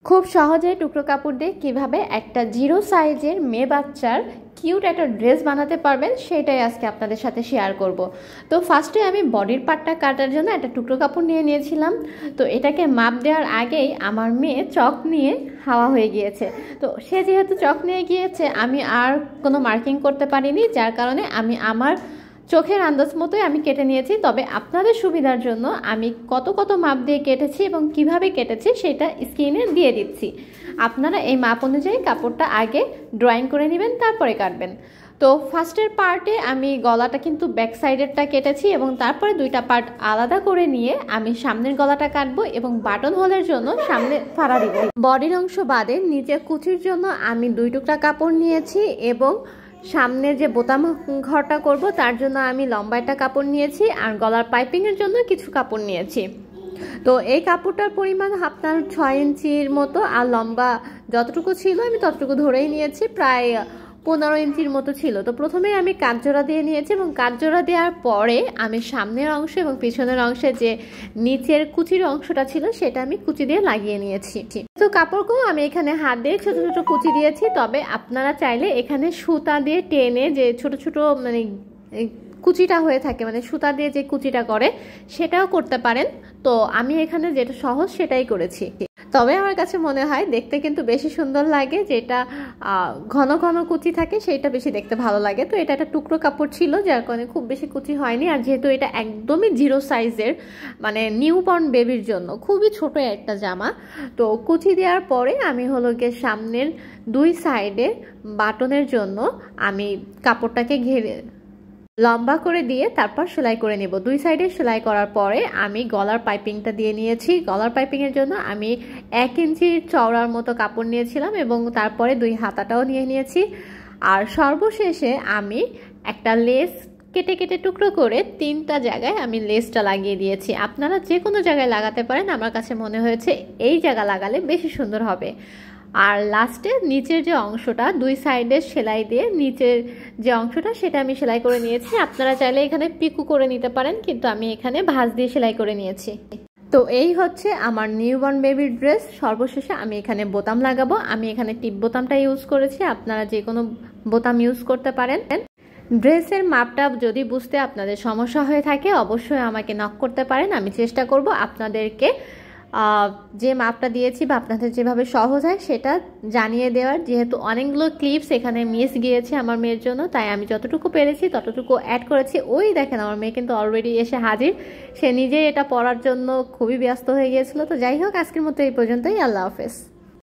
খুব সহজে টুকরো কাপড় দিয়ে কিভাবে একটা জিরো সাইজের মেয়ে বাচ্চার কিউট একটা ড্রেস বানাতে পারবেন সেটাই আজকে আপনাদের সাথে শেয়ার করব। তো ফার্স্টে আমি বডির পার্টটা কাটার জন্য একটা টুকরো কাপড় নিয়ে নিয়েছিলাম। তো এটাকে মাপ দেওয়ার আগেই আমার মেয়ে চক নিয়ে হাওয়া হয়ে গিয়েছে। তো সে যেহেতু চক নিয়ে গিয়েছে আমি আর কোনো মার্কিং করতে পারিনি, যার কারণে আমি আমার চোখের আন্দাজ মতোই আমি কেটে নিয়েছি। তবে আপনাদের সুবিধার জন্য আমি কত কত মাপ দিয়ে কেটেছি এবং কিভাবে কেটেছি সেটা স্ক্রিনে দিয়ে দিচ্ছি। আপনারা এই মাপ অনুযায়ী কাপড়টা আগে ড্রয়িং করে নেবেন, তারপরে কাটবেন। তো ফার্স্টের পার্টে আমি গলাটা কিন্তু ব্যাক সাইডেরটা কেটেছি এবং তারপরে দুইটা পার্ট আলাদা করে নিয়ে আমি সামনের গলাটা কাটবো এবং বাটন হোলের জন্য সামনে ফাড়া দিব। বডির অংশ বাদে নিচে কুচির জন্য আমি 2 টুকরা কাপড় নিয়েছি এবং সামনের যে বোতাম ঘরটা করব তার জন্য আমি লম্বা একটা কাপড় নিয়েছি আর গলার পাইপিংয়ের জন্য কিছু কাপড় নিয়েছি। তো এই কাপড়টার পরিমাণ আপনার 6 ইঞ্চির মতো, আর লম্বা যতটুকু ছিল আমি ততটুকু ধরেই নিয়েছি, প্রায় 15 ইঞ্চির মতো ছিল। তো প্রথমে আমি কাঠজোড়া দিয়ে নিয়েছি এবং কাঠজোড়া দেওয়ার পরে আমি সামনের অংশ এবং পিছনের অংশে যে নিচের কুচির অংশটা ছিল সেটা আমি কুচি দিয়ে লাগিয়ে নিয়েছি। তো কাপড়গুলো আমি এখানে হাত দিয়ে ছোট ছোট কুচি দিয়েছি। তবে আপনারা চাইলে এখানে সুতা দিয়ে টেনে যে ছোট ছোট মানে কুচিটা হয়ে থাকে, মানে সুতা দিয়ে যে কুচিটা করে সেটাও করতে পারেন। তো আমি এখানে যেটা সহজ সেটাই করেছি। তবে আমার কাছে মনে হয় দেখতে কিন্তু বেশি সুন্দর লাগে, যেটা ঘন ঘন কুচি থাকে সেইটা বেশি দেখতে ভালো লাগে। তো এটা একটা টুকরো কাপড় ছিল, যার কারণে খুব বেশি কুচি হয়নি। আর যেহেতু এটা একদমই জিরো সাইজের, মানে নিউবর্ন বেবির জন্য খুবই ছোট একটা জামা, তো কুচি দেওয়ার পরে আমি হলো গিয়ে সামনের 2 সাইডে বাটনের জন্য আমি কাপড়টাকে ঘিরে লম্বা করে দিয়ে তারপর সেলাই করে নেব। 2 সাইডে সেলাই করার পরে আমি গলার পাইপিংটা দিয়ে নিয়েছি। গলার পাইপিংয়ের জন্য আমি 1 ইঞ্চির চওড়ার মতো কাপড় নিয়েছিলাম এবং তারপরে 2 হাতাটাও নিয়ে নিয়েছি। আর সর্বশেষে আমি একটা লেস কেটে কেটে টুকরো করে 3টা জায়গায় আমি লেসটা লাগিয়ে দিয়েছি। আপনারা যে কোনো জায়গায় লাগাতে পারেন, আমার কাছে মনে হয়েছে এই জায়গা লাগালে বেশি সুন্দর হবে। আর লাস্টে নিচের যে অংশটা 2 সাইডে সেলাই দিয়ে নিচের যে অংশটা সেটা আমি সেলাই করে নিয়েছি। আপনারা চাইলে এখানে পিকু করে নিতে পারেন, কিন্তু আমি এখানে ভাঁজ দিয়ে সেলাই করে নিয়েছি। তো এই হচ্ছে আমার নিউবর্ন বেবির ড্রেস। সর্বশেষে আমি এখানে বোতাম লাগাবো। আমি এখানে টিপ বোতামটা ইউজ করেছি, আপনারা যে কোনো বোতাম ইউজ করতে পারেন। ড্রেসের মাপটা যদি বুঝতে আপনাদের সমস্যা হয়ে থাকে অবশ্যই আমাকে নক করতে পারেন, আমি চেষ্টা করব আপনাদেরকে যে মাপটা দিয়েছি বা আপনাদের যেভাবে সহজ হয় সেটা জানিয়ে দেওয়ার। যেহেতু অনেকগুলো ক্লিপস এখানে মিস গিয়েছে আমার মেয়ের জন্য, তাই আমি যতটুকু পেরেছি ততটুকু অ্যাড করেছি। ওই দেখেন আমার মেয়ে কিন্তু অলরেডি এসে হাজির, সে নিজেই এটা পরার জন্য খুবই ব্যস্ত হয়ে গিয়েছিল। তো যাই হোক, আজকের মতো এই পর্যন্তই। আল্লাহ হাফেজ।